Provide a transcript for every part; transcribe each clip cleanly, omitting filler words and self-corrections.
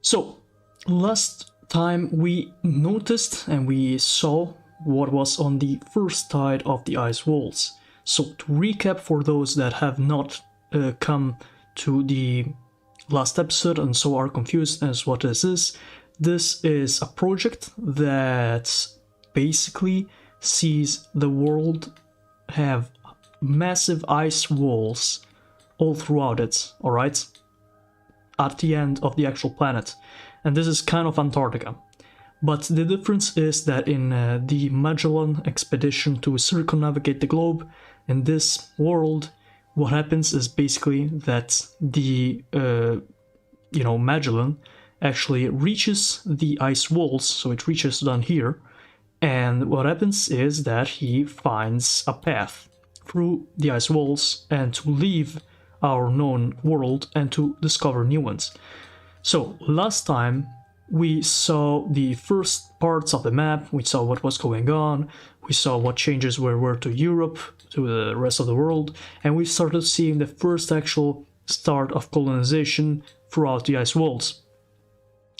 So, last time we noticed and we saw what was on the first side of the ice walls. So, to recap for those that have not come to the last episode and so are confused as what this is a project that basically sees the world have massive ice walls all throughout it, alright? At the end of the actual planet. And this is kind of Antarctica. But the difference is that in the Magellan expedition to circumnavigate the globe, in this world, what happens is basically that the, Magellan actually reaches the ice walls, so it reaches down here, and what happens is that he finds a path through the ice walls and to leave our known world and to discover new ones. So last time we saw the first parts of the map, we saw what was going on, we saw what changes were to Europe, to the rest of the world, and we started seeing the first actual start of colonization throughout the ice walls.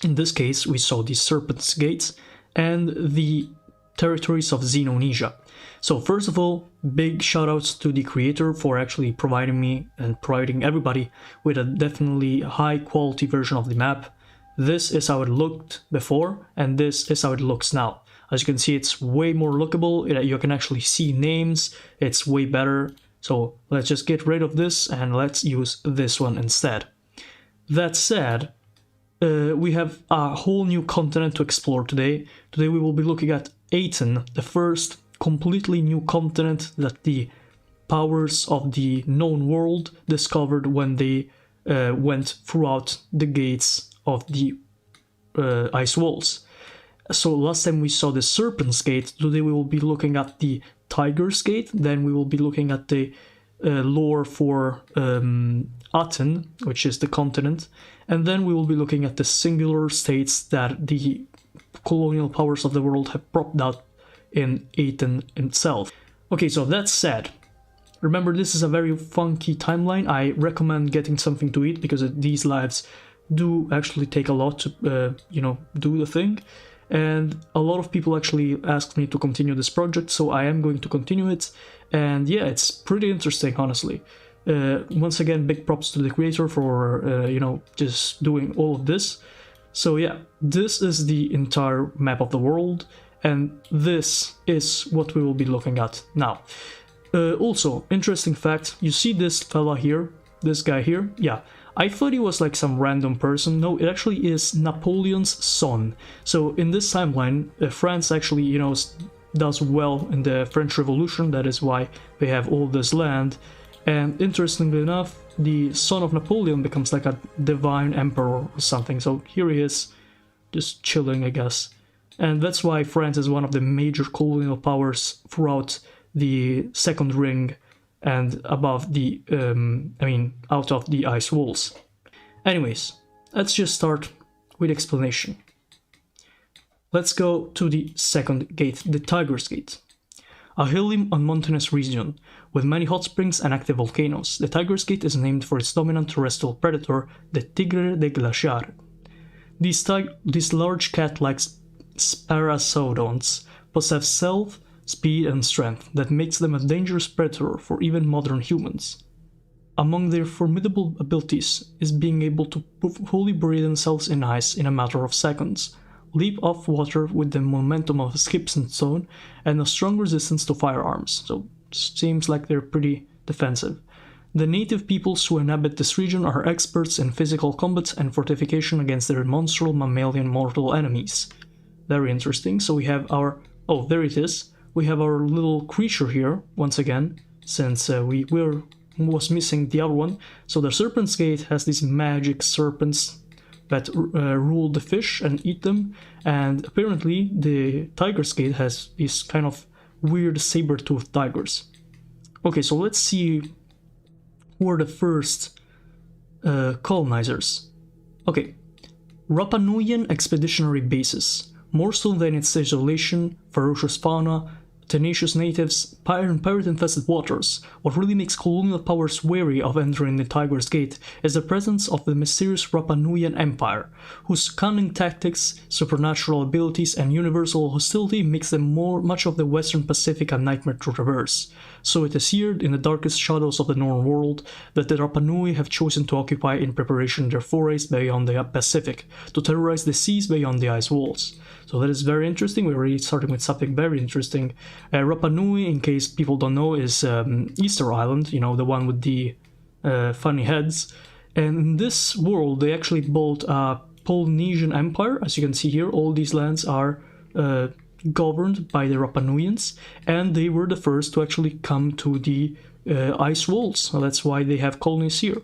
In this case we saw the Serpent's Gates and the territories of Xenonesia. So first of all, big shoutouts to the creator for actually providing me and providing everybody with a definitely high quality version of the map. This is how it looked before, and this is how it looks now. As you can see, it's way more lookable, you can actually see names, it's way better. So let's just get rid of this and let's use this one instead. That said, we have a whole new continent to explore today. Today we will be looking at Atan, the first completely new continent that the powers of the known world discovered when they went throughout the gates of the ice walls. So last time we saw the Serpent's Gate, today we will be looking at the Tiger's Gate, then we will be looking at the lore for Atan, which is the continent, and then we will be looking at the singular states that the colonial powers of the world have propped out in Atan itself. Okay, so that said, remember this is a very funky timeline. I recommend getting something to eat because these lives do actually take a lot to, do the thing. And a lot of people actually asked me to continue this project, so I am going to continue it. And yeah, it's pretty interesting, honestly. Once again, big props to the creator for, just doing all of this. So yeah, this is the entire map of the world, and this is what we will be looking at now. Also, interesting fact, you see this fella here, this guy here? Yeah, I thought he was like some random person. No, it actually is Napoleon's son. So in this timeline, France actually, does well in the French Revolution, that is why they have all this land. And interestingly enough, the son of Napoleon becomes like a divine emperor or something. So here he is, just chilling, I guess. And that's why France is one of the major colonial powers throughout the Second Ring and above the, out of the ice walls. Anyways, let's just start with explanation. Let's go to the second gate, the Tiger's Gate. A hilly and mountainous region with many hot springs and active volcanoes, the Tiger's Gate is named for its dominant terrestrial predator, the tigre de glaciar. These large cat-like sparasaurons possess stealth, speed and strength that makes them a dangerous predator for even modern humans. Among their formidable abilities is being able to fully bury themselves in ice in a matter of seconds, leap off water with the momentum of a skip's stone, and a strong resistance to firearms, so seems like they're pretty defensive. The native peoples who inhabit this region are experts in physical combat and fortification against their monstrous mammalian mortal enemies. Very interesting. So we have our... oh, there it is. We have our little creature here, once again, since we was missing the other one. So the Serpent's Gate has these magic serpents that rule the fish and eat them, and apparently the Tiger's Gate has these kind of weird saber-toothed tigers. Okay, so let's see who are the first colonizers. Okay, Rapa Nuian expeditionary bases. More so than its isolation, ferocious fauna, tenacious natives, pirate-infested waters. What really makes colonial powers wary of entering the Tiger's Gate is the presence of the mysterious Rapa Nuian Empire, whose cunning tactics, supernatural abilities, and universal hostility makes them much of the Western Pacific a nightmare to traverse. So it is here, in the darkest shadows of the known world, that the Rapa Nui have chosen to occupy in preparation their forays beyond the Pacific, to terrorize the seas beyond the ice walls. So that is very interesting. We're already starting with something very interesting. Rapa Nui, in case people don't know, is Easter Island, you know, the one with the funny heads. And in this world, they actually built a Polynesian empire. As you can see here, all these lands are governed by the Rapa Nuians, and they were the first to actually come to the ice walls. So that's why they have colonies here.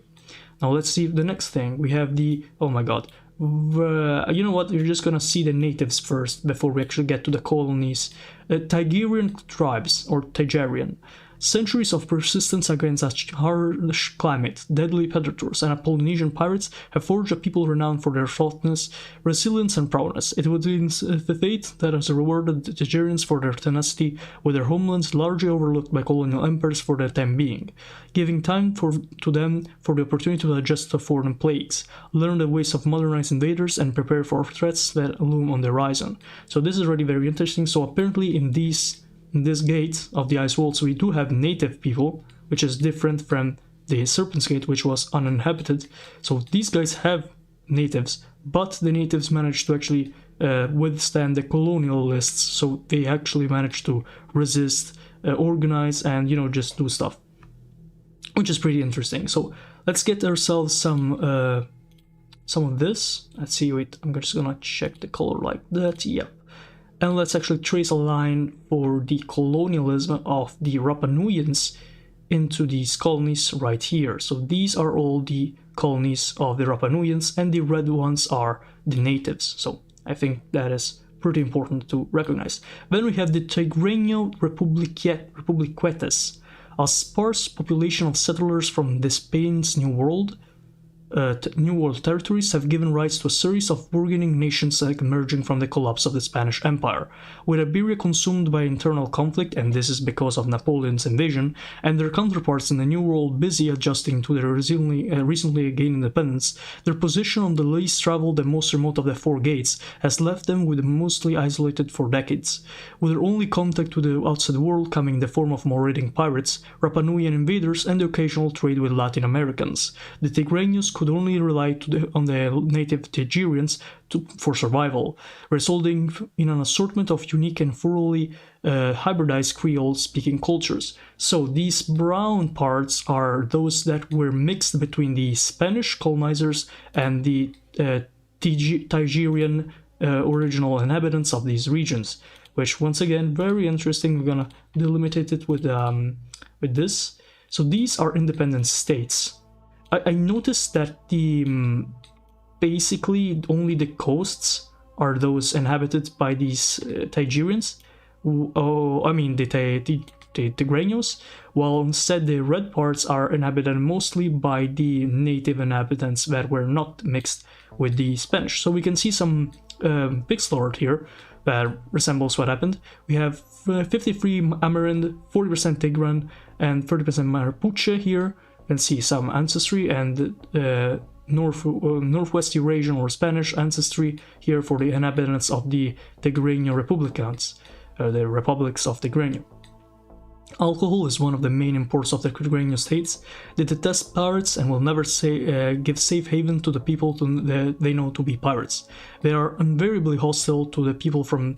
Now let's see the next thing. We have the, oh my god, you know what, you're just gonna see the natives first before we actually get to the colonies. Tigerian tribes, or Tigerian. Centuries of persistence against a harsh climate, deadly predators, and Polynesian pirates have forged a people renowned for their thoughtfulness, resilience, and prowess. It would be the fate that has rewarded the Tigerians for their tenacity, with their homelands largely overlooked by colonial empires for the time being, giving time to them for the opportunity to adjust to foreign plagues, learn the ways of modernized invaders, and prepare for threats that loom on the horizon. So this is already very interesting. So apparently in this gate of the ice walls we do have native people, which is different from the Serpent's Gate, which was uninhabited. So these guys have natives, but the natives managed to actually withstand the colonial lists, so they actually managed to resist, organize, and, you know, just do stuff, which is pretty interesting. So let's get ourselves some of this. Let's see, wait, I'm just gonna check the color like that. Yep. And let's actually trace a line for the colonialism of the Rapa Nuians into these colonies right here. So these are all the colonies of the Rapa Nuians, and the red ones are the natives. So I think that is pretty important to recognize. Then we have the Tigreño Republiquetes, a sparse population of settlers from the Spain's New World territories have given rise to a series of burgeoning nations emerging from the collapse of the Spanish Empire. With Iberia consumed by internal conflict, and this is because of Napoleon's invasion, and their counterparts in the New World busy adjusting to their recently gained independence, their position on the least traveled and most remote of the four gates has left them mostly isolated for decades. With their only contact with the outside world coming in the form of marauding pirates, Rapa Nuian invaders, and the occasional trade with Latin Americans, the Tigreños could only rely on the native Tigerians for survival, resulting in an assortment of unique and thoroughly hybridized Creole-speaking cultures. So these brown parts are those that were mixed between the Spanish colonizers and the Tigerian original inhabitants of these regions, which once again very interesting. We're gonna delimitate it with this. So these are independent states. I noticed that basically only the coasts are those inhabited by these Tigerians. I mean the Tigreños, while instead the red parts are inhabited mostly by the native inhabitants that were not mixed with the Spanish. So we can see some pixel art here that resembles what happened. We have 53 Amerind, 40% Tigran, and 30% Mapuche here. You can see some ancestry and Northwest Eurasian or Spanish ancestry here for the inhabitants of the Tigreño Republicans, the republics of Tigreño. Alcohol is one of the main imports of the Tigreño states. They detest pirates and will never give safe haven to the people they know to be pirates. They are invariably hostile to the people from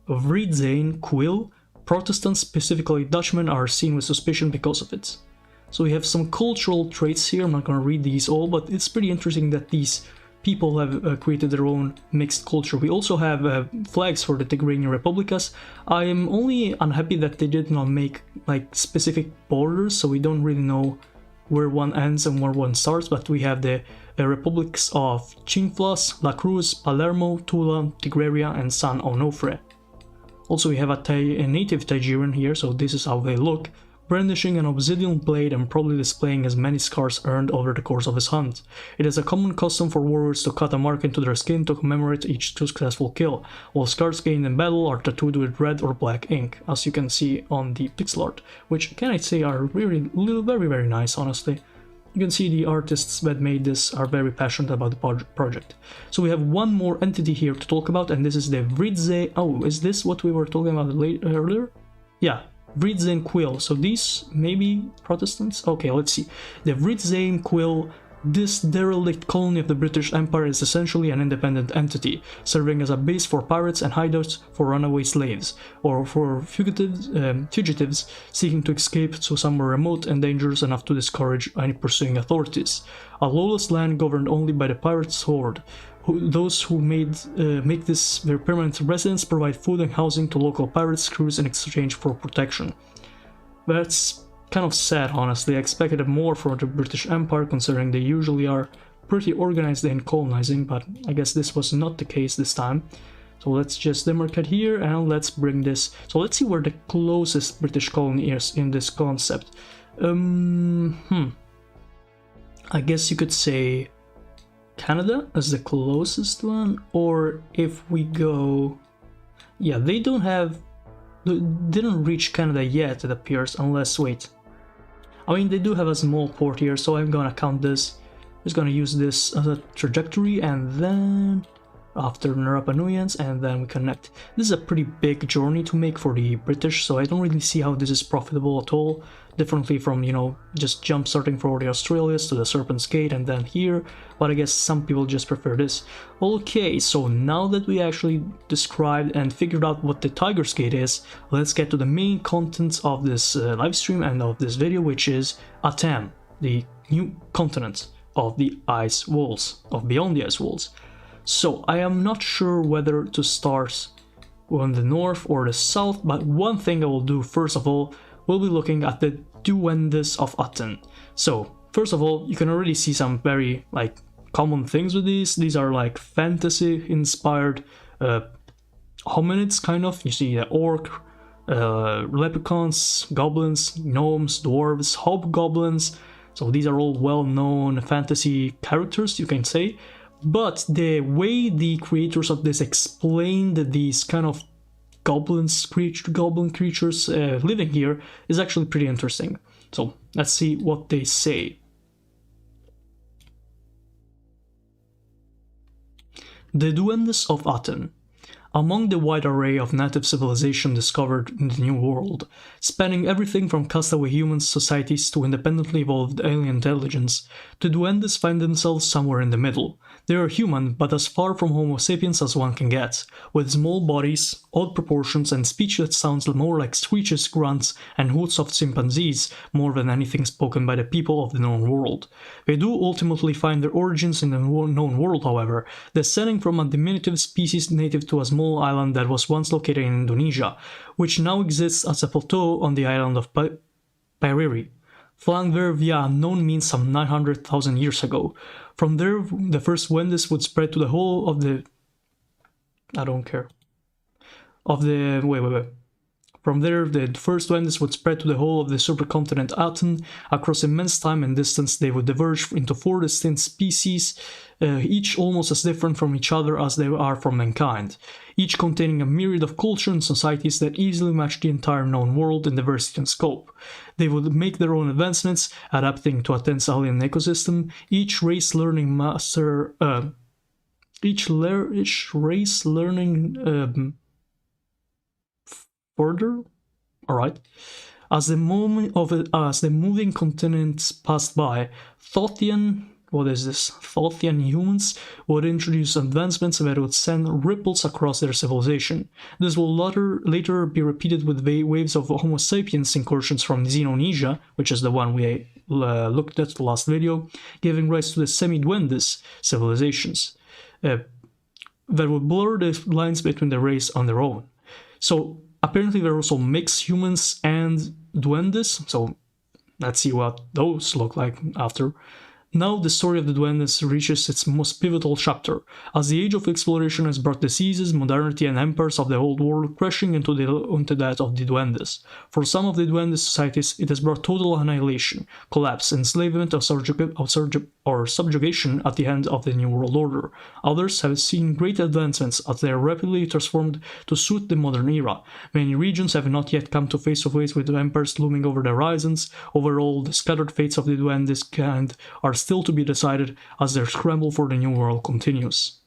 Vridzane, Quill. Protestants, specifically Dutchmen, are seen with suspicion because of it. So we have some cultural traits here. I'm not going to read these all, but it's pretty interesting that these people have created their own mixed culture. We also have flags for the Tigreño Republicas. I am only unhappy that they did not make like specific borders, so we don't really know where one ends and where one starts, but we have the republics of Chinflas, La Cruz, Palermo, Tula, Tigreria, and San Onofre. Also we have a native Tigerian here, so this is how they look. brandishing an obsidian blade and probably displaying his many scars earned over the course of his hunt. It is a common custom for warriors to cut a mark into their skin to commemorate each successful kill, while scars gained in battle are tattooed with red or black ink, as you can see on the pixel art, which can I say are really very very nice, honestly. You can see the artists that made this are very passionate about the project. So we have one more entity here to talk about, and this is the Vridze. Oh, is this what we were talking about earlier? Yeah, Vridze Quill. So these maybe Protestants? Okay, let's see. The Vridze Quill. This derelict colony of the British Empire is essentially an independent entity, serving as a base for pirates and hideouts for runaway slaves, or for fugitives seeking to escape to somewhere remote and dangerous enough to discourage any pursuing authorities. A lawless land governed only by the pirates' horde. Those who make this their permanent residence provide food and housing to local pirates' crews in exchange for protection. That's kind of sad, honestly. I expected more from the British Empire, considering they usually are pretty organized in colonizing, but I guess this was not the case this time. So let's just demarcate here and let's bring this. So let's see where the closest British colony is in this concept. I guess you could say Canada as the closest one, or if we go... Yeah, they didn't reach Canada yet, it appears, unless, wait. I mean, they do have a small port here, so I'm gonna count this. I'm just gonna use this as a trajectory, and then after Rapa Nuyans, and then we connect. This is a pretty big journey to make for the British, so I don't really see how this is profitable at all. Differently from, you know, just jump starting for the Australias to the Serpent's Gate and then here, but I guess some people just prefer this. Okay, so now that we actually described and figured out what the Tiger's Gate is, let's get to the main content of this live stream and of this video, which is Atan, the new continent of the ice walls, of beyond the ice walls. So I am not sure whether to start on the north or the south, but one thing I will do first of all, we'll be looking at the duendes of Atan. So first of all, you can already see some very like common things with these. These are like fantasy inspired hominids, kind of. You see the orc, leprechauns, goblins, gnomes, dwarves, hobgoblins. So these are all well-known fantasy characters, you can say. But the way the creators of this explained these kind of goblin creatures living here is actually pretty interesting. So let's see what they say. The duendes of Atan. Among the wide array of native civilization discovered in the New World, spanning everything from castaway human societies to independently evolved alien intelligence, the duendes find themselves somewhere in the middle. They are human, but as far from Homo sapiens as one can get, with small bodies, odd proportions, and speech that sounds more like screeches, grunts, and hoots of chimpanzees more than anything spoken by the people of the known world. They do ultimately find their origins in the known world, however, descending from a diminutive species native to a small island that was once located in Indonesia, which now exists as a plateau on the island of Piriri, flung there via unknown means some 900,000 years ago. From there, the first duendes would spread to the whole of the... From there, the first duendes would spread to the whole of the supercontinent Atan. Across immense time and distance, they would diverge into 4 distinct species, each almost as different from each other as they are from mankind, each containing a myriad of cultures and societies that easily match the entire known world in diversity and scope. They would make their own advancements, adapting to Aten's alien ecosystem, each race learning further. Alright. As the moving continents passed by, Thothian humans would introduce advancements that would send ripples across their civilization. This will later be repeated with waves of Homo sapiens incursions from Xenonesia, which is the one we looked at the last video, giving rise to the semi-duendes civilizations that would blur the lines between the race on their own. So apparently there are also mixed humans and duendes, so let's see what those look like after. Now the story of the Duendes reaches its most pivotal chapter, as the age of exploration has brought diseases, modernity, and empires of the old world crashing into that of the Duendes. For some of the Duendes societies, it has brought total annihilation, collapse, enslavement, or subjugation at the end of the New World Order. Others have seen great advancements as they are rapidly transformed to suit the modern era. Many regions have not yet come to face with empires looming over the horizons. Overall, the scattered fates of the Duendes kind are still to be decided as their scramble for the new world continues.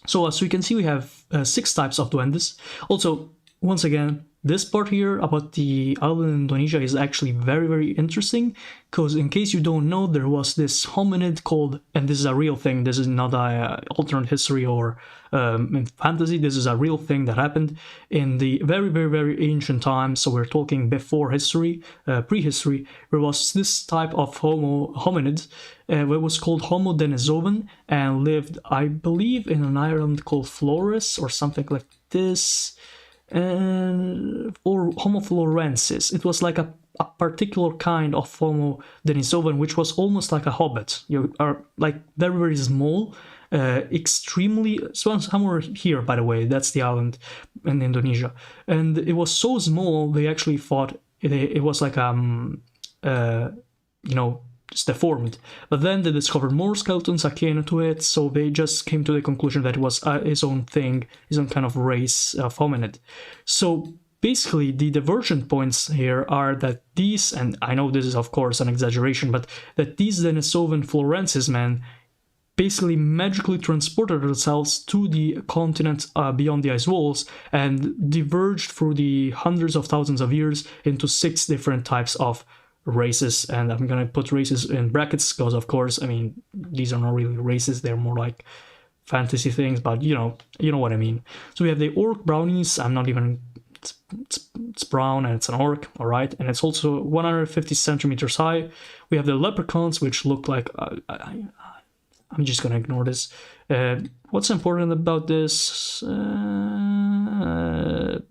So as we can see, we have 6 types of Duendes. Also, once again, this part here about the island in Indonesia is actually very, very interesting, because in case you don't know, there was this hominid called, and this is a real thing, this is not a alternate history or in fantasy, this is a real thing that happened in the very, very, very ancient times, so we're talking before history, prehistory. There was this type of hominid, it was called Homo denisovan, and lived, I believe, in an island called Flores, or something like this, or Homo florensis. It was like a particular kind of Homo denisovan, which was almost like a hobbit. You are like very, very small, extremely, somewhere here, by the way, that's the island in Indonesia, and it was so small they actually thought it was like just deformed. But then they discovered more skeletons akin to it, so they just came to the conclusion that it was his own thing, his own kind of race of hominid. So basically, the divergent points here are that these, and I know this is of course an exaggeration, but that these Denisovan Florensis men basically magically transported themselves to the continent beyond the ice walls and diverged through the hundreds of thousands of years into 6 different types of races. And I'm gonna put races in brackets because, of course, I mean, these are not really races, they're more like fantasy things, but you know what I mean. So we have the orc brownies. I'm not even, it's brown and it's an orc, all right, and it's also 150 centimeters high. We have the leprechauns, which look like I'm just gonna ignore this. What's important about this?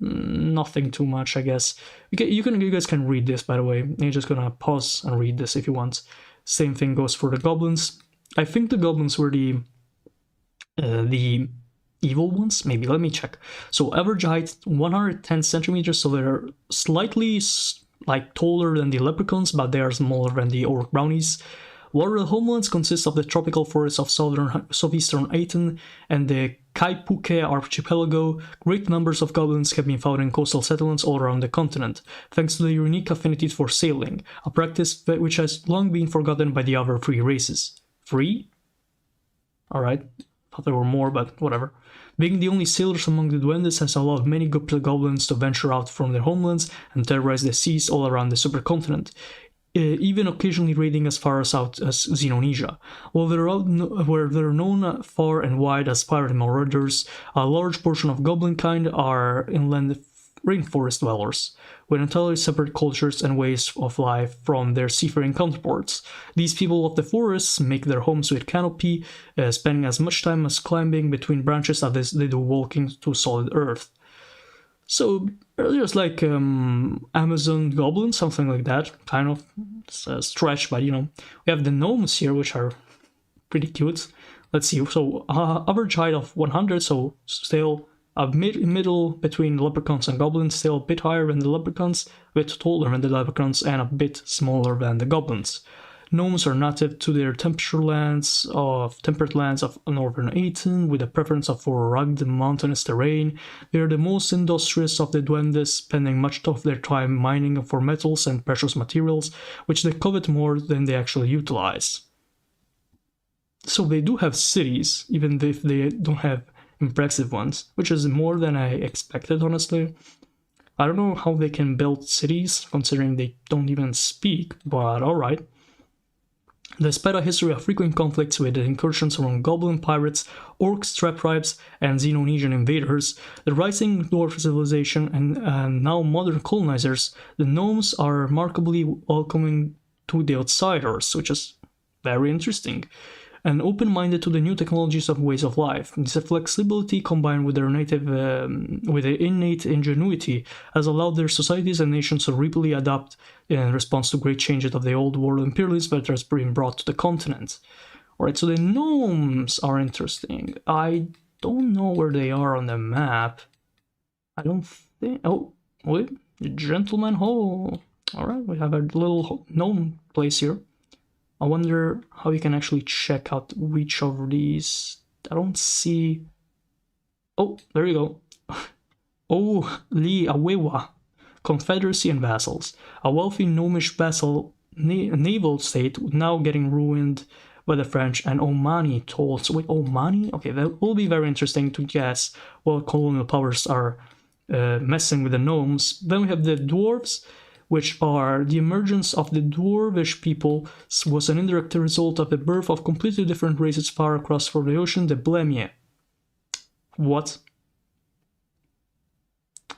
Nothing too much, I guess. You guys can read this, by the way. You're just gonna pause and read this if you want. Same thing goes for the goblins. I think the goblins were the evil ones. Maybe, let me check. So average height 110 centimeters. So they're slightly like taller than the leprechauns, but they are smaller than the orc brownies. Water homelands consist of the tropical forests of southeastern Atan and the Kaipuke archipelago. Great numbers of goblins have been found in coastal settlements all around the continent, thanks to their unique affinity for sailing, a practice which has long been forgotten by the other 3 races. 3? Alright, thought there were more, but whatever. Being the only sailors among the Duendes has allowed many goblins to venture out from their homelands and terrorize the seas all around the supercontinent, even occasionally raiding as far south as Xenonesia. While they're known far and wide as pirate marauders, a large portion of goblin kind are inland rainforest dwellers, with entirely separate cultures and ways of life from their seafaring counterparts. These people of the forests make their homes with canopy, spending as much time as climbing between branches as they do walking to solid earth. So just like Amazon goblins, something like that, kind of. It's a stretch, but we have the gnomes here, which are pretty cute. Let's see, so average height of 100, so still a middle between leprechauns and goblins, still a bit higher than the leprechauns, a bit taller than the leprechauns, and a bit smaller than the goblins. Gnomes are native to their temperate lands of northern Atan, with a preference for rugged mountainous terrain. They are the most industrious of the Duendes, spending much of their time mining for metals and precious materials, which they covet more than they actually utilize. So they do have cities, even if they don't have impressive ones, which is more than I expected, honestly. I don't know how they can build cities, considering they don't even speak, but alright. Despite a history of frequent conflicts with incursions among goblin pirates, orcs, trap tribes, and Xenonesian invaders, the rising dwarf civilization, and now modern colonizers, the gnomes are remarkably welcoming to the outsiders, which is very interesting. and open-minded to the new technologies of ways of life. This flexibility, combined with their with their innate ingenuity, has allowed their societies and nations to rapidly adapt in response to great changes of the old world imperialism that has been brought to the continent. Alright, so the gnomes are interesting. I don't know where they are on the map. I don't think... Oh, wait. Gentleman Hall. Alright, we have a little gnome place here. I wonder how you can actually check out which of these. I don't see... Oh, there you go. Oh, Li Awewa. Confederacy and vassals. A wealthy gnomish vassal naval state now getting ruined by the French, and Omani tolls. Wait, Omani? Okay, that will be very interesting to guess what colonial powers are messing with the gnomes. Then we have the dwarves, which are the emergence of the dwarvish people was an indirect result of the birth of completely different races far across for the ocean, the Blemie. What?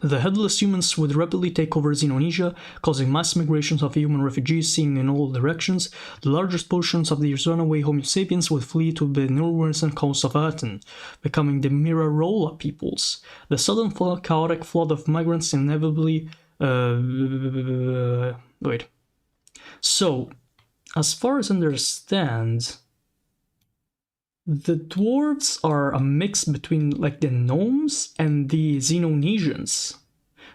The headless humans would rapidly take over Xenonesia, causing mass migrations of human refugees seen in all directions. The largest portions of the runaway Homo sapiens would flee to the northwestern coast of Atan, becoming the Mirarola peoples. The sudden chaotic flood of migrants inevitably... wait. So, as far as I understand, the dwarves are a mix between like the gnomes and the Xenonesians.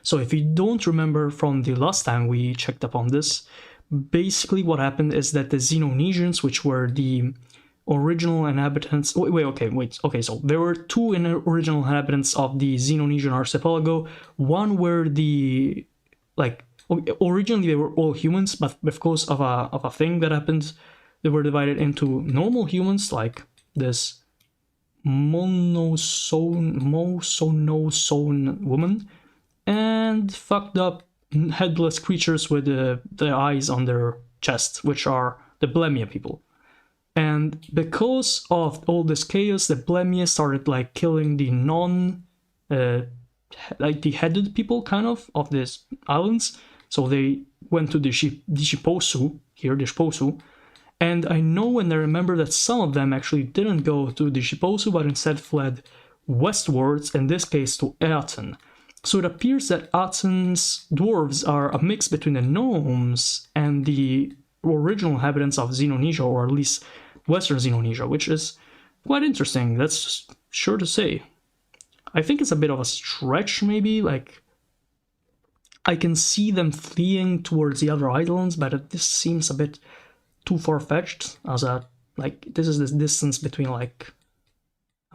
So if you don't remember from the last time we checked up on this, basically what happened is that the Xenonesians, which were the original inhabitants... Okay, so there were two original inhabitants of the Xenonesian archipelago. One were the... like, originally they were all humans, but because of a thing that happened, they were divided into normal humans, like this mosonosone woman, and fucked up headless creatures with the eyes on their chest, which are the Blemia people. And because of all this chaos, the Blemia started like killing the like the headed people kind of these islands. So they went to the Dishiposu, and I know and I remember that some of them actually didn't go to the Dishiposu, but instead fled westwards, in this case to Atan. So it appears that Atan's dwarves are a mix between the gnomes and the original inhabitants of Xenonesia, or at least Western Xenonesia, which is quite interesting, that's sure to say. I think it's a bit of a stretch, maybe, like, I can see them fleeing towards the other islands, but this seems a bit too far-fetched, as this is the distance between, like,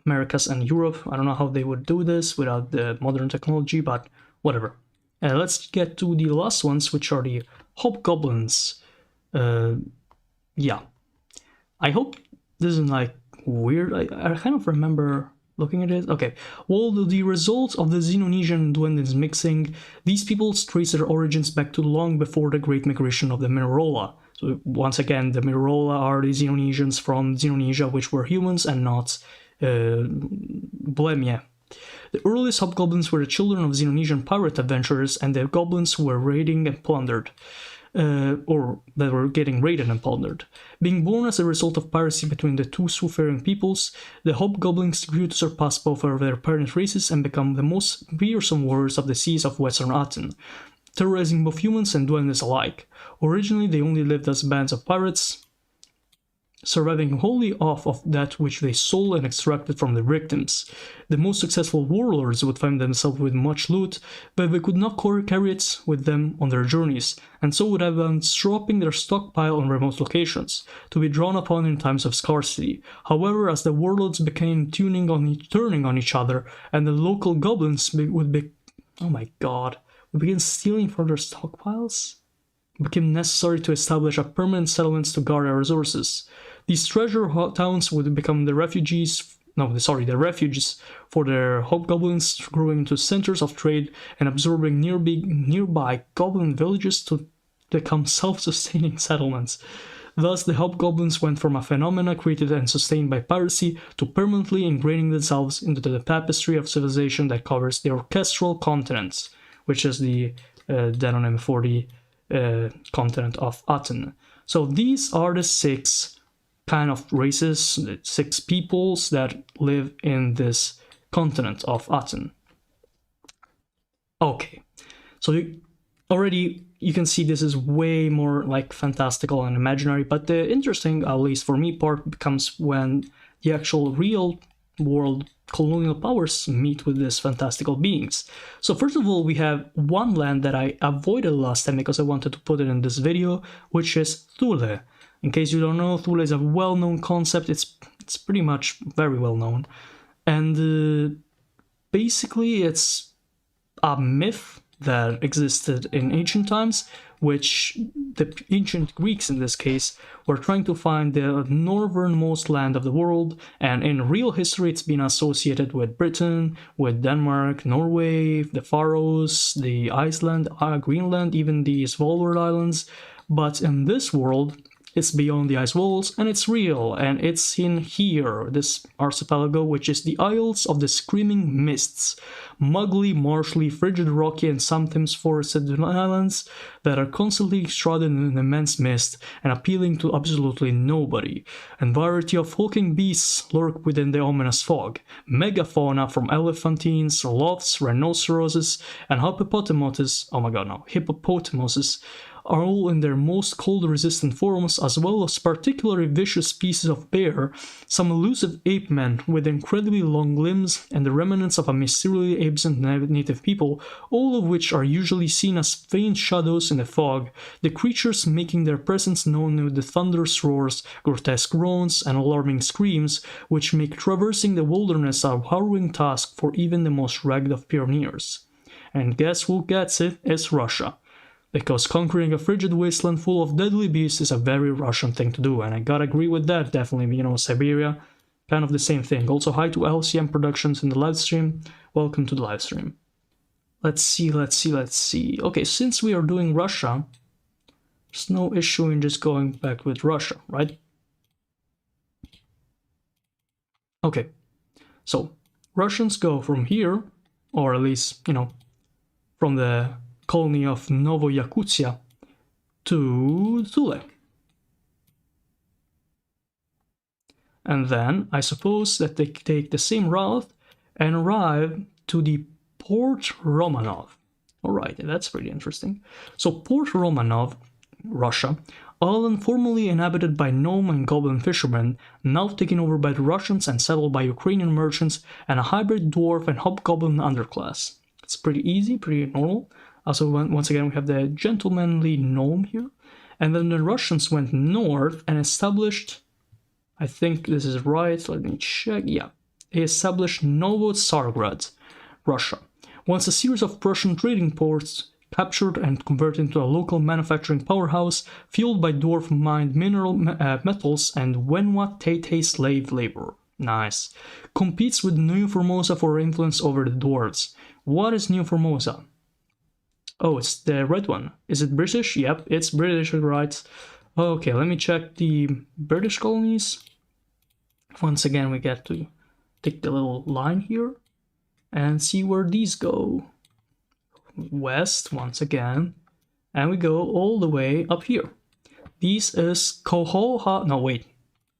Americas and Europe. I don't know how they would do this without the modern technology, but whatever. Let's get to the last ones, which are the hobgoblins. Yeah. I hope this isn't, like, weird. I kind of remember looking at it. Okay. Well, the results of the Xenonesian Duendes mixing, these peoples trace their origins back to long before the Great Migration of the Mirarola. So once again, the Mirarola are the Xenonesians from Xenonesia, which were humans and not Blemia. The earliest hobgoblins were the children of Xenonesian pirate adventurers, and the goblins who were raiding and plundered. Or that were getting raided and plundered. Being born as a result of piracy between the two seafaring peoples, the hobgoblins grew to surpass both of their parent races and become the most fearsome warriors of the seas of western Atan, terrorizing both humans and duendes alike. Originally, they only lived as bands of pirates, surviving wholly off of that which they stole and extracted from their victims. The most successful warlords would find themselves with much loot, but they could not carry it with them on their journeys, and so would have been dropping their stockpile on remote locations, to be drawn upon in times of scarcity. However, as the warlords became turning on each other, and the local goblins would begin stealing from their stockpiles, it became necessary to establish a permanent settlements to guard their resources. These treasure towns would become the refuges for their hobgoblins, growing into centers of trade and absorbing nearby goblin villages to become self-sustaining settlements. Thus, the hobgoblins went from a phenomena created and sustained by piracy to permanently ingraining themselves into the tapestry of civilization that covers the orchestral continents, which is the demonym for the continent of Atan. So these are the 6 kind of races, 6 peoples that live in this continent of Atan. Okay, so already you can see this is way more like fantastical and imaginary, but the interesting, at least for me, part becomes when the actual real world colonial powers meet with these fantastical beings. So first of all, we have one land that I avoided last time because I wanted to put it in this video, which is Thule. In case you don't know, Thule is a well-known concept. It's pretty much very well known, and basically it's a myth that existed in ancient times, which the ancient Greeks in this case were trying to find the northernmost land of the world, and in real history it's been associated with Britain, with Denmark, Norway, the Faroes, the Iceland, Greenland, even the Svalbard Islands. But in this world, it's beyond the ice walls, and it's real, and it's in here, this archipelago, which is the Isles of the Screaming Mists, muggly, marshy, frigid, rocky, and sometimes forested islands that are constantly shrouded in an immense mist and appealing to absolutely nobody. And variety of hulking beasts lurk within the ominous fog. Megafauna from elephantines, sloths, rhinoceroses, and hippopotamuses, hippopotamuses, are all in their most cold-resistant forms, as well as particularly vicious species of bear, some elusive ape men with incredibly long limbs, and the remnants of a mysteriously absent native people, all of which are usually seen as faint shadows in the fog, the creatures making their presence known with the thunderous roars, grotesque groans, and alarming screams, which make traversing the wilderness a harrowing task for even the most ragged of pioneers. And guess who gets it? It's Russia. Because conquering a frigid wasteland full of deadly beasts is a very Russian thing to do, and I gotta agree with that, definitely. Siberia, kind of the same thing. Also, hi to LCM Productions in the live stream. Welcome to the live stream. Let's see. Okay, since we are doing Russia, there's no issue in just going back with Russia, right? Okay, so Russians go from here, or at least, from the colony of Novoyakutia to Thule. And then I suppose that they take the same route and arrive to the Port Romanov. Alright, that's pretty interesting. So Port Romanov, Russia, island formerly inhabited by gnome and goblin fishermen, now taken over by the Russians and settled by Ukrainian merchants and a hybrid dwarf and hobgoblin underclass. It's pretty easy, pretty normal. Also, once again, we have the gentlemanly gnome here. And then the Russians went north and established, I think this is right, let me check, yeah. They established Novosargrad, Russia. Once a series of Prussian trading ports captured and converted into a local manufacturing powerhouse, fueled by dwarf-mined mineral metals and Wenwa Tete slave labor. Nice. Competes with New Formosa for influence over the dwarves. What is New Formosa? Oh, it's the red one. Is it British? Yep, it's British, right. Okay, let me check the British colonies. Once again, we get to take the little line here and see where these go. West, once again, and we go all the way up here. This is Kohoha. No, wait.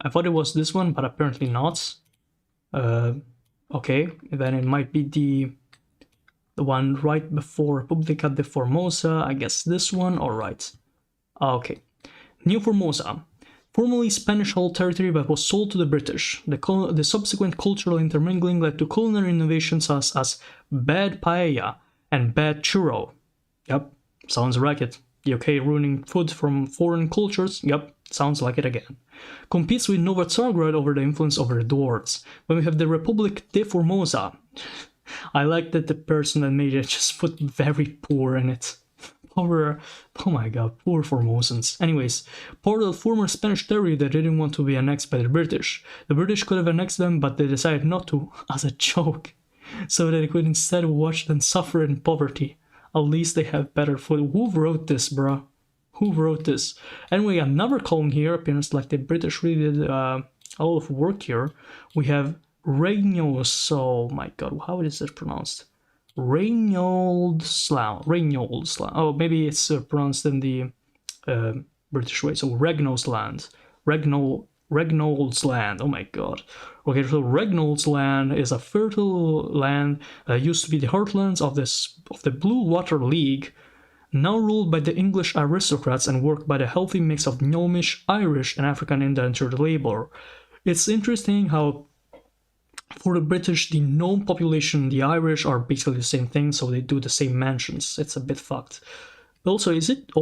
I thought it was this one, but apparently not. Okay, then it might be the one right before Repubblica de Formosa, I guess this one, alright. Okay. New Formosa. Formerly Spanish-held territory that was sold to the British. The subsequent cultural intermingling led to culinary innovations such as bad paella and bad churro. Yep, sounds like it. The UK ruining food from foreign cultures? Yep, sounds like it again. Competes with Novosargrad over the influence over the dwarves. When we have the Republic de Formosa. I like that the person that made it just put very poor in it. Poor, oh my god, poor Formosans. Anyways, part of the former Spanish territory that didn't want to be annexed by the British. The British could have annexed them, but they decided not to, as a joke, so that they could instead watch them suffer in poverty. At least they have better food. Who wrote this, bruh? Who wrote this? Anyway, another column here appears like the British really did a lot of work here. We have Reynolds, oh my god, how is it pronounced? Reynolds Land. Oh, maybe it's pronounced in the British way. So Regnolds Land. Regnolds Land. Oh my god. Okay, so Regnolds Land is a fertile land that used to be the heartlands of the Blue Water League, now ruled by the English aristocrats and worked by the healthy mix of Gnomish, Irish, and African indentured labor. It's interesting how for the British, the gnome population and the Irish are basically the same thing, so they do the same mansions. It's a bit fucked. Also, is it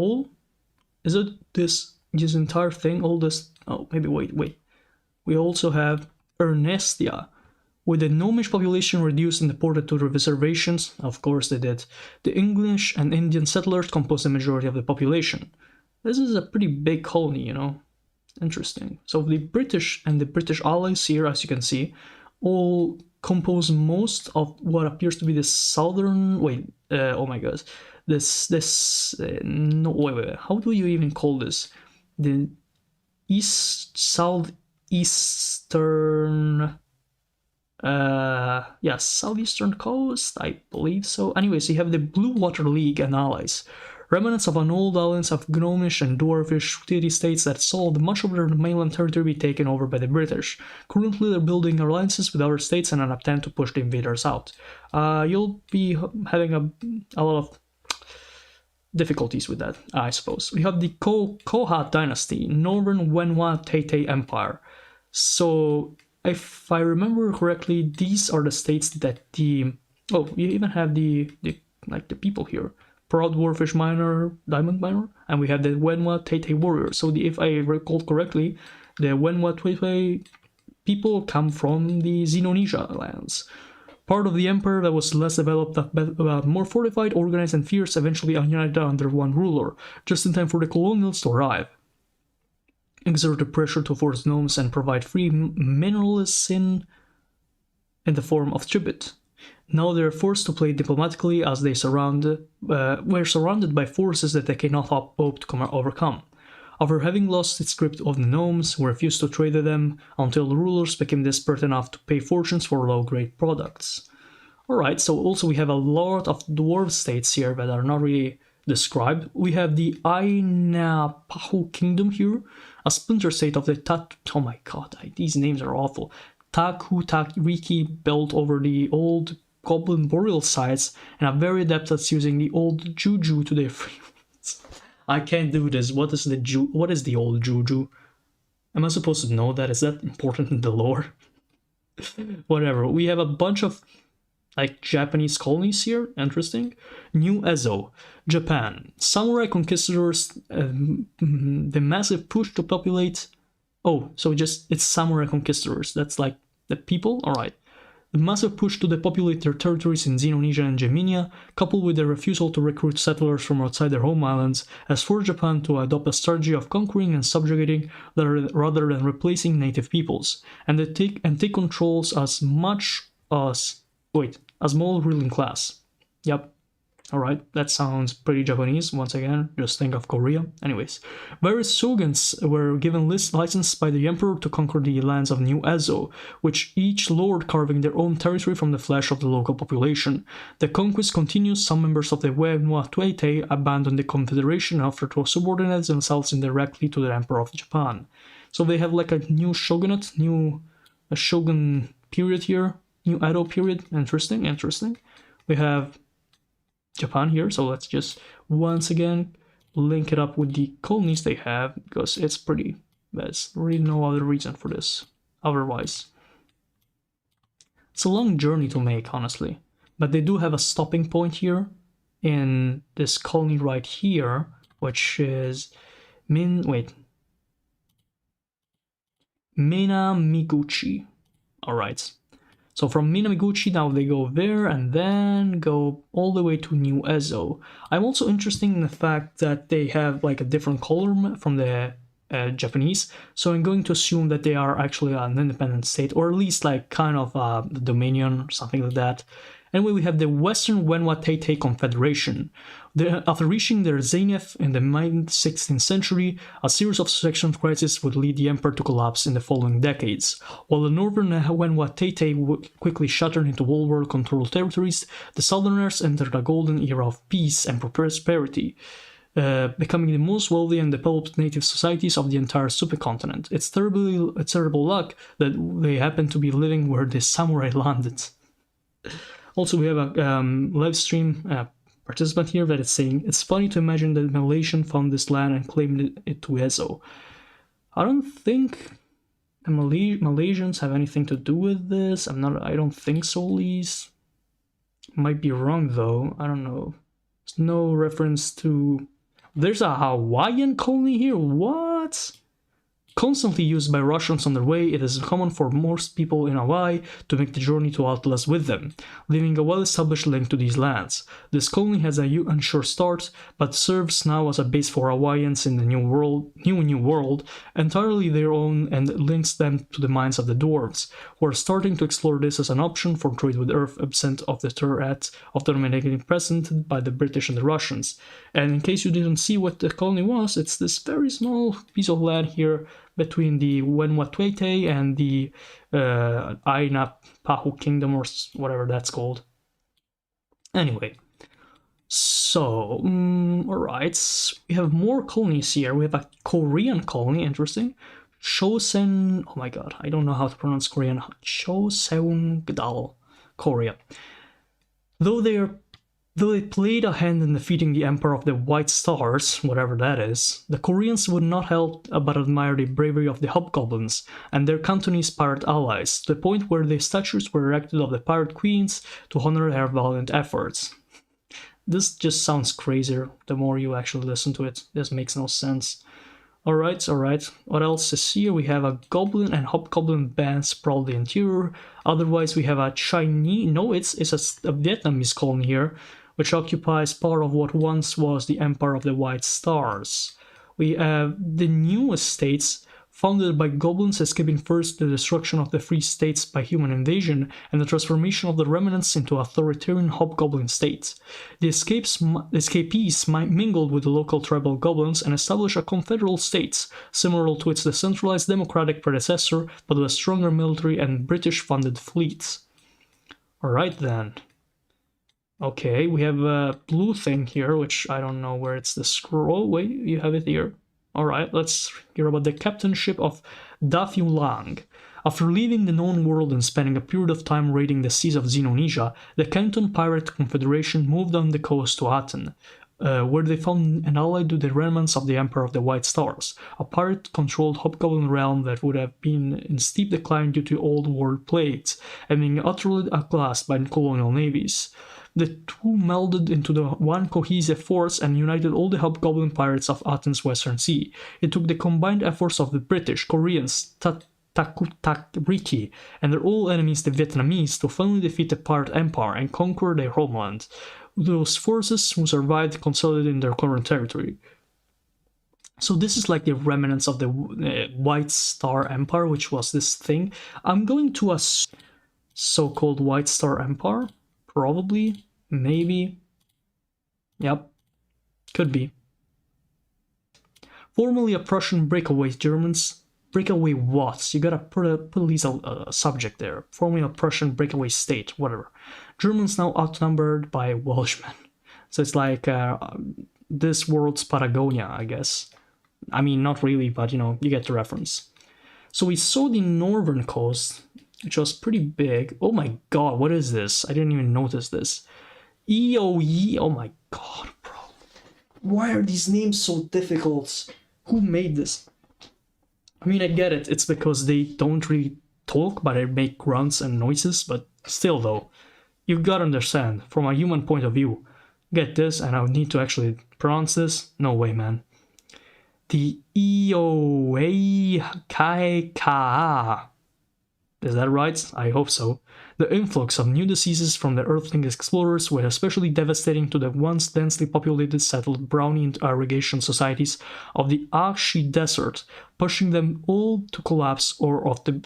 this entire thing, all this? Oh, maybe wait. We also have Ernestia, with the gnomish population reduced and deported to the reservations. Of course they did. The English and Indian settlers compose the majority of the population. This is a pretty big colony, you know. Interesting. So the British and the British allies here, as you can see, all compose most of what appears to be the southern... oh my god. No, wait. How do you even call this? The southeastern... southeastern coast, I believe so. Anyways, you have the Blue Water League and allies, remnants of an old alliance of gnomish and dwarfish city-states that saw much of their mainland territory be taken over by the British. Currently, they're building alliances with other states in an attempt to push the invaders out. You'll be having a lot of difficulties with that, I suppose. We have the Kohat dynasty, Northern Wenhua Tete Empire. So, if I remember correctly, these are the states that you even have the people here. Proud Dwarfish Miner, Diamond Miner, and we have the Wenhua Tete Warrior. So if I recall correctly, the Wenhua Tete people come from the Xenonesia lands. Part of the empire that was less developed, but more fortified, organized, and fierce, eventually united under one ruler, just in time for the colonials to arrive. Exerted pressure to force gnomes and provide free minerals in the form of tribute. Now they are forced to play diplomatically as they were surrounded by forces that they cannot hope to overcome. After having lost its grip of the gnomes, who refused to trade with them until the rulers became desperate enough to pay fortunes for low-grade products. Alright, so also we have a lot of dwarf states here that are not really described. We have the Ainapahu Kingdom here, a splinter state of the oh my god, these names are awful. Taku-Tariki built over the old goblin burial sites and are very adept at using the old juju to their freedoms. I can't do this. What is the old juju? Am I supposed to know that? Is that important in the lore? Whatever. We have a bunch of Japanese colonies here. Interesting. New Ezo, Japan. Samurai conquistadors, the massive push to populate... Oh, so it's samurai conquistadors. That's like the people? Alright. The massive push to depopulate their territories in Xenonesia and Gemenia, coupled with their refusal to recruit settlers from outside their home islands, has forced Japan to adopt a strategy of conquering and subjugating rather than replacing native peoples, and they take controls as much as... a small ruling class. Yep. Alright, that sounds pretty Japanese. Once again, just think of Korea. Anyways, various shoguns were given license by the emperor to conquer the lands of New Ezo, which each lord carving their own territory from the flesh of the local population. The conquest continues. Some members of the Wenhua Tete abandoned the confederation after to subordinate themselves indirectly to the emperor of Japan. So they have like a new shogunate, a shogun period here, new Edo period. Interesting. We have Japan here, so let's just once again link it up with the colonies they have, because it's pretty... there's really no other reason for this otherwise. It's a long journey to make, honestly, but they do have a stopping point here in this colony right here, which is Minamiguchi. Alright. So from Minamiguchi, now they go there and then go all the way to New Ezo. I'm also interested in the fact that they have like a different color from the Japanese, so I'm going to assume that they are actually an independent state, or at least like kind of the Dominion, something like that. Anyway, we have the Western Wenhua Tete Confederation. After reaching their zenith in the mid-16th century, a series of succession crises would lead the empire to collapse in the following decades. While the northern Wenhua Tete quickly shattered into all world-controlled territories, the southerners entered a golden era of peace and prosperity. becoming the most wealthy and developed native societies of the entire supercontinent. It's terrible luck that they happen to be living where the samurai landed. Also, we have a live stream participant here that is saying, it's funny to imagine that Malaysian found this land and claimed it to Ezo. I don't think the Malaysians have anything to do with this. I don't think so, Lise. Might be wrong though, I don't know. There's no reference to... There's a Hawaiian colony here, what? Constantly used by Russians on their way, it is common for most people in Hawaii to make the journey to Atlas with them, leaving a well-established link to these lands. This colony has a unsure start, but serves now as a base for Hawaiians in the new world, entirely their own, and links them to the minds of the dwarves, who are starting to explore this as an option for trade with Earth, absent of the threat of dominating present by the British and the Russians. And in case you didn't see what the colony was, it's this very small piece of land here between the Wenwatuete and the Aina Pahu Kingdom, or whatever that's called. Anyway, so, alright, we have more colonies here. We have a Korean colony, interesting. Chosen, oh my god, I don't know how to pronounce Korean. Choseongdal, Korea. Though they played a hand in defeating the Emperor of the White Stars, whatever that is, the Koreans would not help but admire the bravery of the hobgoblins and their Cantonese pirate allies, to the point where the statues were erected of the pirate queens to honor their valiant efforts. This just sounds crazier the more you actually listen to it. This makes no sense. Alright. What else is here? We have a goblin and hobgoblin band sprawled the interior. Otherwise, we have a Chinese... No, it's a Vietnamese colony here, which occupies part of what once was the Empire of the White Stars. We have the new estates, founded by goblins escaping first the destruction of the free states by human invasion and the transformation of the remnants into authoritarian hobgoblin states. The escapees mingled with the local tribal goblins and established a confederal state, similar to its decentralized democratic predecessor, but with a stronger military and British-funded fleets. Alright then. Okay, we have a blue thing here, which I don't know where it's the scroll. Wait, you have it here. Alright, let's hear about the captainship of Da Fiu Lang. After leaving the known world and spending a period of time raiding the seas of Xenonesia, the Canton Pirate Confederation moved on the coast to Atan, where they found an ally to the remnants of the Emperor of the White Stars, a pirate-controlled hobgoblin realm that would have been in steep decline due to old world plagues, and being utterly outclassed by colonial navies. The two melded into the one cohesive force and united all the hobgoblin pirates of Aten's Western Sea. It took the combined efforts of the British, Koreans, Takuriki, and their old enemies the Vietnamese to finally defeat the pirate empire and conquer their homeland. Those forces who survived consolidated in their current territory. So this is like the remnants of the White Star Empire, which was this thing. I'm going to a so-called White Star Empire. Probably, maybe, yep, could be. Formerly a Prussian breakaway Germans, breakaway what? You gotta put at least a subject there. Formerly a Prussian breakaway state, whatever. Germans now outnumbered by Welshmen. So it's like this world's Patagonia, I guess. I mean, not really, but you know, you get the reference. So we saw the northern coast, which was pretty big. Oh my god, what is this? I didn't even notice this. EOE, oh my god, bro. Why are these names so difficult? Who made this? I mean, I get it. It's because they don't really talk, but they make grunts and noises. But still, though, you gotta understand, from a human point of view, get this, and I would need to actually pronounce this. No way, man. The EOA Kai Ka. Is that right? I hope so. The influx of new diseases from the Earthling explorers were especially devastating to the once densely populated settled brownie and irrigation societies of the Akshi Desert, pushing them all to collapse or to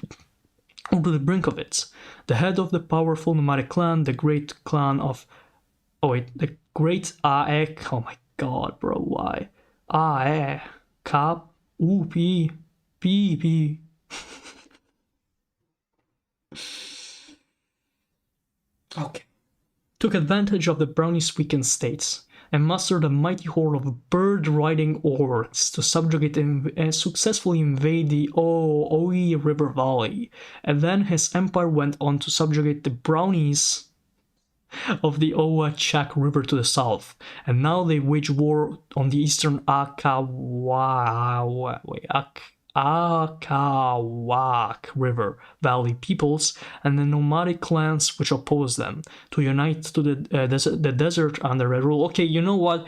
the brink of it. The head of the powerful nomadic clan, the great clan of... Oh wait, the great Aek... Oh my god, bro, why? Ae... Kap... P... P... Okay. Took advantage of the brownies' weakened states. and mustered a mighty horde of bird-riding orcs to subjugate and successfully invade the Oi River Valley. And then his empire went on to subjugate the brownies of the Owa-Chak River to the south, and now they wage war on the eastern Akawak River Valley peoples and the nomadic clans which oppose them, to unite to the desert under their rule. Okay, you know what?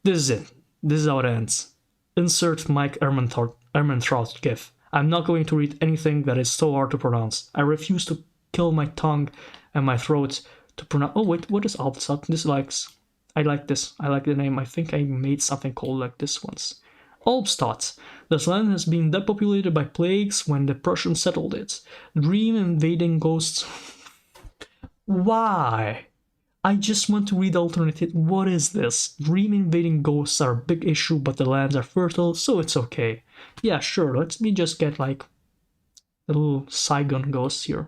This is it. This is how it ends. Insert Mike Ehrmantraut gif. I'm not going to read anything that is so hard to pronounce. I refuse to kill my tongue and my throat to pronounce. Oh wait, what is Alpsat? This likes. I like this. I like the name. I think I made something called like this once. Albstadt. This land has been depopulated by plagues when the Prussians settled it. Dream invading ghosts. Why? I just want to read alternative. What is this? Dream invading ghosts are a big issue, but the lands are fertile, so it's okay. Yeah, sure. Let me just get like a little Saigon ghosts here.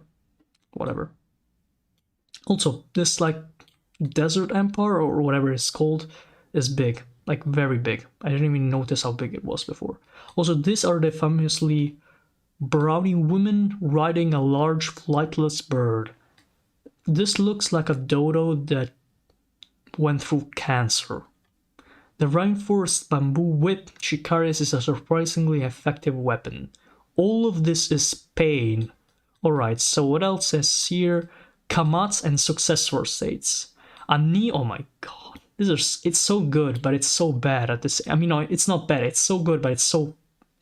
Whatever. Also, this like desert empire or whatever it's called is big, like very big. I didn't even notice how big it was before. Also, these are the famously brownie women riding a large flightless bird. This looks like a dodo that went through cancer. The reinforced bamboo whip she carries is a surprisingly effective weapon. All of this is pain. Alright, so what else is here? Kamats and successor states. Oh my god. It's so good, but it's so bad at this. I mean, no, it's not bad. It's so good, but it's so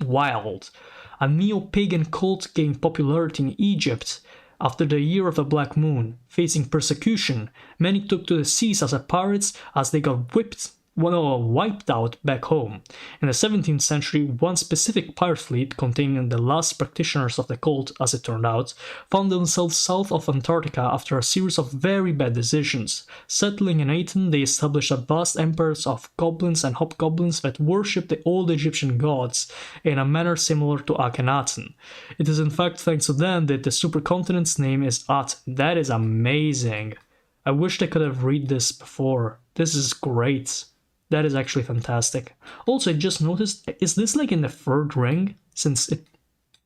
wild. A neo-pagan cult gained popularity in Egypt after the Year of the Black Moon. Facing persecution, many took to the seas as pirates as they got wiped out back home. In the 17th century, one specific pirate fleet, containing the last practitioners of the cult, as it turned out, found themselves south of Antarctica after a series of very bad decisions. Settling in Atan, they established a vast empire of goblins and hobgoblins that worshipped the old Egyptian gods in a manner similar to Akhenaten. It is in fact thanks to them that the supercontinent's name is Aten. That is amazing. I wish I could have read this before. This is great. That is actually fantastic. Also, I just noticed, is this like in the third ring? Since it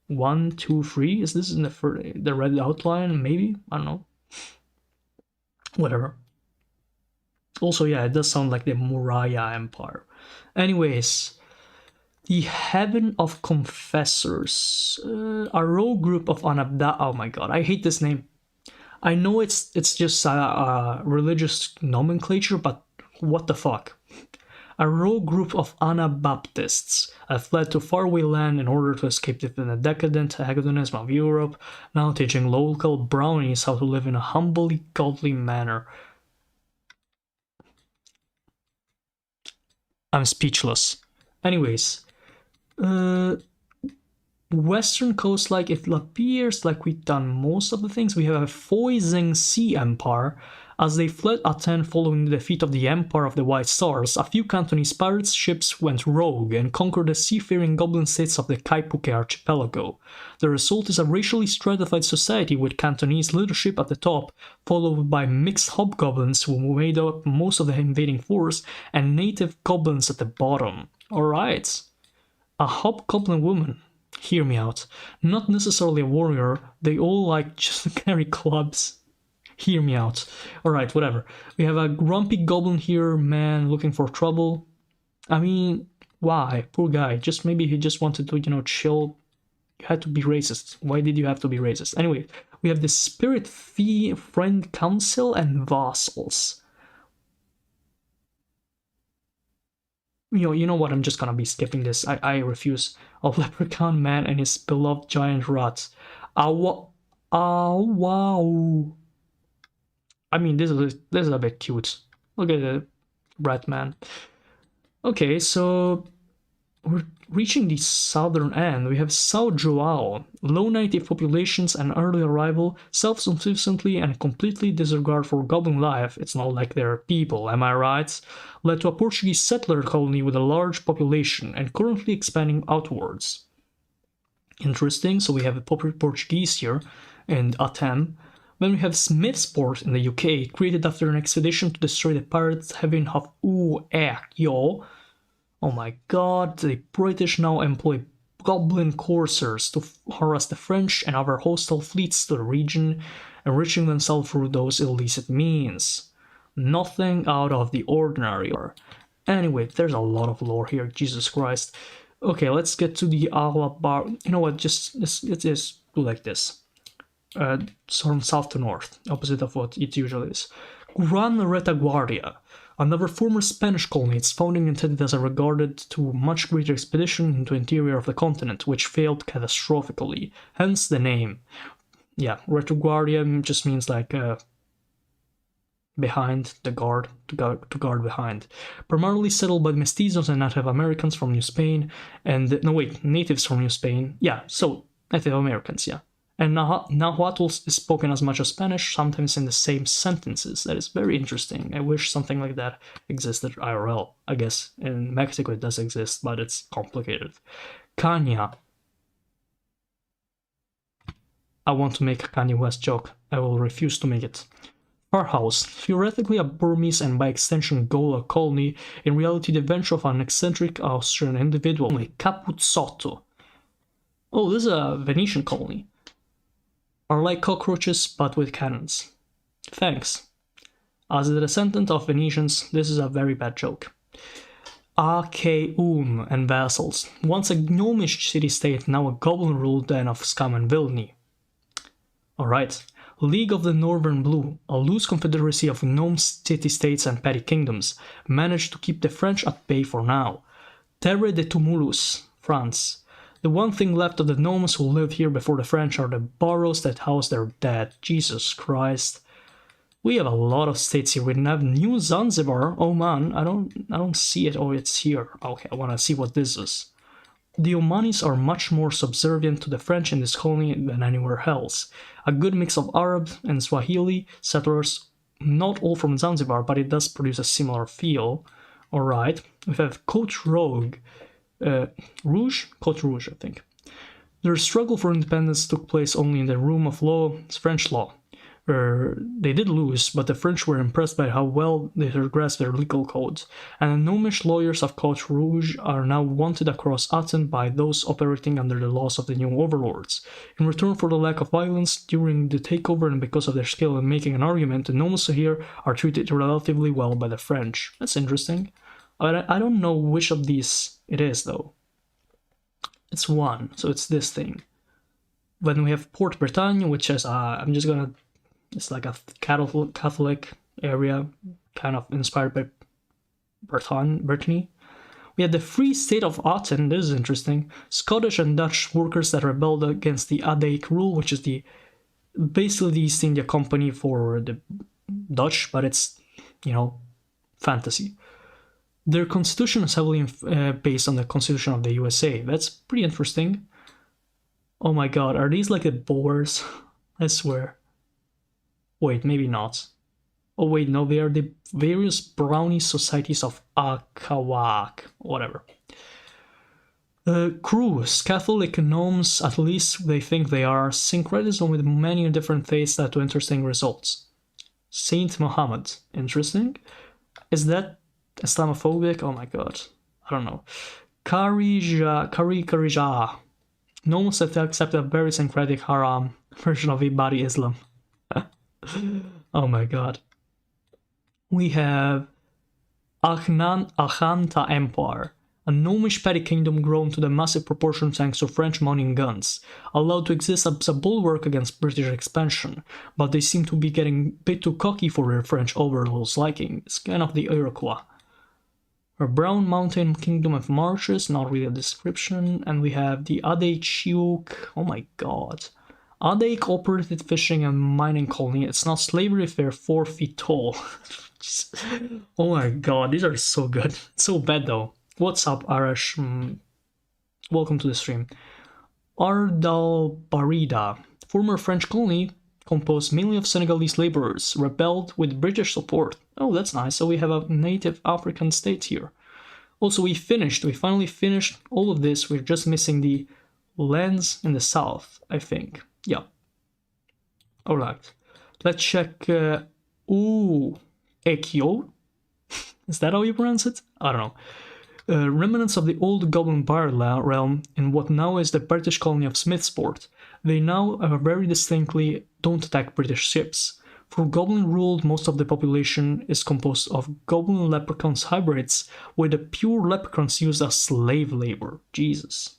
1, 2, 3? Is this in the red outline? Maybe? I don't know. Whatever. Also, yeah, it does sound like the Maurya Empire. Anyways, the Heaven of Confessors. A rogue group of Anabda. Oh my god, I hate this name. I know it's just a religious nomenclature, but what the fuck? A rogue group of Anabaptists have fled to faraway land in order to escape the decadent hedonism of Europe, now teaching local brownies how to live in a humbly godly manner. I'm speechless. Anyways, western coast, like it appears like we've done most of the things. We have a Foizeng Sea Empire. As they fled Atan following the defeat of the Empire of the White Stars, a few Cantonese pirates' ships went rogue and conquered the seafaring goblin states of the Kaipuke archipelago. The result is a racially stratified society with Cantonese leadership at the top, followed by mixed hobgoblins who made up most of the invading force, and native goblins at the bottom. Alright. A hobgoblin woman. Hear me out. Not necessarily a warrior, they all like just carry clubs. Hear me out. Alright, whatever. We have a grumpy goblin here, man, looking for trouble. I mean, why? Poor guy. Just maybe he just wanted to, chill. You had to be racist. Why did you have to be racist? Anyway, we have the Spirit Friend Council and Vassals. You know what? I'm just gonna be skipping this. I refuse. A leprechaun man and his beloved giant rat. Wow. I mean, this is a bit cute. Look at the rat man. Okay, so we're reaching the southern end. We have Sao Joao, low native populations and early arrival, self-sufficiently and completely disregard for goblin life. It's not like they're people, am I right? Led to a Portuguese settler colony with a large population and currently expanding outwards. Interesting. So we have a Portuguese here and Atan. Then we have Smithsport in the UK, created after an expedition to destroy the pirates having of yo. Oh my god, the British now employ goblin coursers to harass the French and other hostile fleets to the region, enriching themselves through those illicit means. Nothing out of the ordinary. Anyway, there's a lot of lore here, Jesus Christ. Okay, let's get to the Alabar. You know what, let's just do like this. From south to north, opposite of what it usually is. Gran Retaguardia, another former Spanish colony, its founding intended as a regarded to much greater expedition into the interior of the continent, which failed catastrophically, hence the name. Yeah, Retaguardia just means like behind the guard, to guard behind. Primarily settled by mestizos and Native Americans from New Spain, and natives from New Spain. Yeah, so Native Americans, yeah. And Nahuatl is spoken as much as Spanish, sometimes in the same sentences. That is very interesting. I wish something like that existed IRL. I guess in Mexico it does exist, but it's complicated. Kanya. I want to make a Kanye West joke. I will refuse to make it. Farhouse, theoretically a Burmese and by extension Gola colony, in reality the venture of an eccentric Austrian individual, Capuzzotto. Oh, this is a Venetian colony. Are like cockroaches, but with cannons. Thanks. As a descendant of Venetians, this is a very bad joke. Akeum and vassals. Once a gnomish city-state, now a goblin-ruled den of scum and villainy. Alright. League of the Northern Blue, a loose confederacy of gnome city-states and petty kingdoms, managed to keep the French at bay for now. Terre de Tumulus, France. The one thing left of the gnomes who lived here before the French are the burrows that house their dead. Jesus Christ. We have a lot of states here. We have New Zanzibar. Oh man, I don't see it. Oh, it's here. Okay, I want to see what this is. The Omanis are much more subservient to the French in this colony than anywhere else. A good mix of Arab and Swahili settlers, not all from Zanzibar, but it does produce a similar feel. Alright, we have Cote Rouge, I think. Their struggle for independence took place only in the room of law, French law, where they did lose, but the French were impressed by how well they had grasped their legal codes, and the gnomish lawyers of Cote Rouge are now wanted across Atan by those operating under the laws of the new overlords. In return for the lack of violence during the takeover and because of their skill in making an argument, the gnomes here are treated relatively well by the French. That's interesting. I don't know which of these it is, though. It's one, so it's this thing. Then we have Port Bretagne, which is, it's like a Catholic area, kind of inspired by Brittany. We have the Free State of Atan, this is interesting. Scottish and Dutch workers that rebelled against the Adaic rule, which is basically the East India Company for the Dutch, but it's, fantasy. Their constitution is heavily based on the constitution of the USA. That's pretty interesting. Oh my god, are these like the Boers? I swear. Wait, maybe not. Oh wait, no, they are the various brownie societies of Akawak. Whatever. Crews, Catholic gnomes, at least they think they are. Syncretism with many different faiths led to interesting results. Saint Muhammad. Interesting. Is that Islamophobic? Oh my god. I don't know. Karija. Gnomes accept a very syncretic haram version of Ibadi Islam. Oh my god. We have Akhanta Empire, a gnomish petty kingdom grown to the massive proportions thanks to French money and guns, allowed to exist as a bulwark against British expansion, but they seem to be getting a bit too cocky for their French overlords' liking. It's kind of the Iroquois. A brown mountain kingdom of marshes, not really a description, and we have the Adaichiuk. Oh my god. Adaik operated fishing and mining colony. It's not slavery if they're 4 feet tall. Oh my god, these are so good. So bad though. What's up, Arash? Welcome to the stream. Ardal Barida, former French colony composed mainly of Senegalese laborers, rebelled with British support. Oh, that's nice. So we have a native African state here. Also, we finally finished all of this. We're just missing the lands in the south, I think. Yeah. Alright. Let's check. Ekio. Is that how you pronounce it? I don't know. Remnants of the old Goblin Bar realm in what now is the British colony of Smithsport. They now very distinctly don't attack British ships. For Goblin ruled, most of the population is composed of Goblin Leprechauns hybrids, with the pure Leprechauns used as slave labor. Jesus.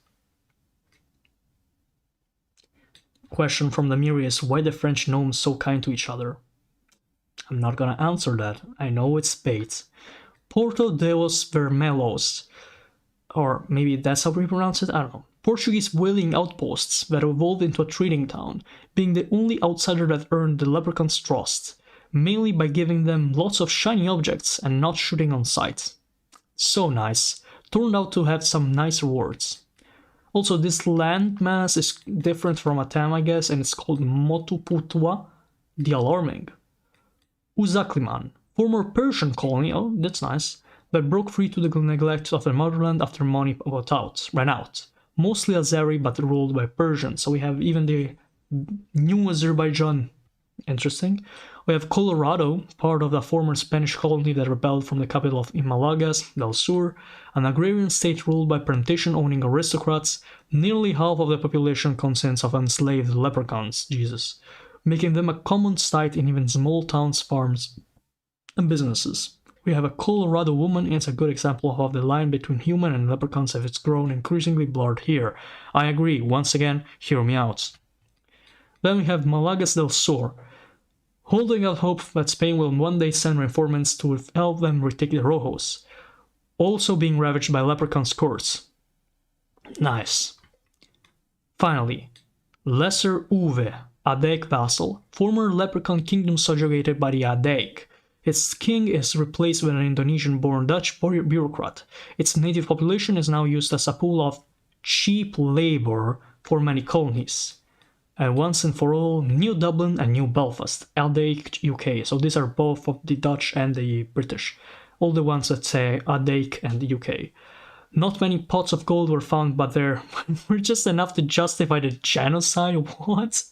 Question from the Miri is, why the French gnomes so kind to each other? I'm not gonna answer that. I know it's bait. Porto deos Vermelhos, or maybe that's how we pronounce it, I don't know. Portuguese whaling outposts that evolved into a trading town, being the only outsider that earned the Leprechaun's trust, mainly by giving them lots of shiny objects and not shooting on sight. So nice. Turned out to have some nice rewards. Also, this landmass is different from Atan, I guess, and it's called Motuputua, the Alarming. Uzakliman, former Persian colony, oh, that's nice, that broke free to the neglect of their motherland after money ran out. Mostly Azeri, but ruled by Persians, so we have even the new Azerbaijan. Interesting. We have Colorado, part of the former Spanish colony that rebelled from the capital of Malagas del Sur, an agrarian state ruled by plantation-owning aristocrats. Nearly half of the population consists of enslaved leprechauns, Jesus, making them a common sight in even small towns, farms, and businesses. We have a Colorado woman, and it's a good example of how the line between human and leprechauns has grown increasingly blurred here. I agree, once again, hear me out. Then we have Malagas del Sur, holding out hope that Spain will one day send reinforcements to help them retake the Rojos, also being ravaged by leprechaun scourge. Nice. Finally, Lesser Uwe, Adeik vassal, former leprechaun kingdom subjugated by the Adeik. Its king is replaced with an Indonesian-born Dutch bureaucrat. Its native population is now used as a pool of cheap labor for many colonies. And once and for all, New Dublin and New Belfast, Adeik UK. So these are both of the Dutch and the British. All the ones that say Adeik and the UK. Not many pots of gold were found, but there were just enough to justify the genocide. What?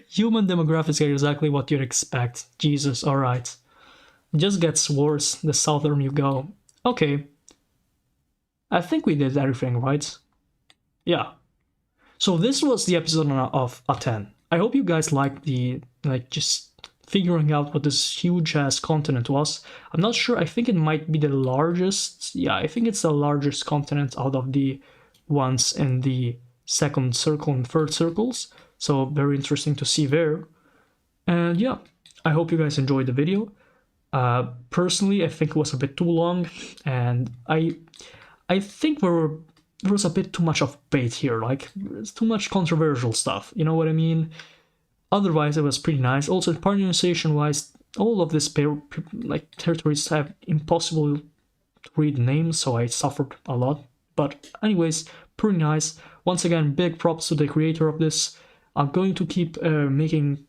Human demographics are exactly what you'd expect. Jesus, alright. Just gets worse the southern you go. Okay. I think we did everything, right? Yeah. So this was the episode of Atan. I hope you guys liked the, just figuring out what this huge-ass continent was. I'm not sure, I think it might be the largest. Yeah, I think it's the largest continent out of the ones in the second circle and third circles. So very interesting to see there. And yeah, I hope you guys enjoyed the video. Personally, I think it was a bit too long, and I think there was a bit too much of bait here, like it's too much controversial stuff, you know what I mean? Otherwise, it was pretty nice. Also, colonization wise, all of these territories have impossible to read names, so I suffered a lot. But anyways, pretty nice. Once again, big props to the creator of this. I'm going to keep making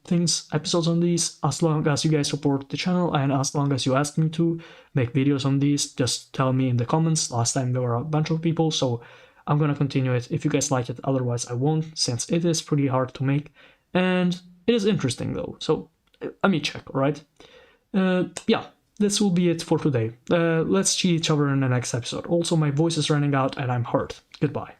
episodes on these, as long as you guys support the channel, and as long as you ask me to make videos on these. Just tell me in the comments. Last time there were a bunch of people, so I'm gonna continue it if you guys like it. Otherwise I won't, since it is pretty hard to make, and it is interesting though, so let me check. Alright, yeah, this will be it for today. Let's see each other in the next episode. Also, my voice is running out and I'm hurt. Goodbye.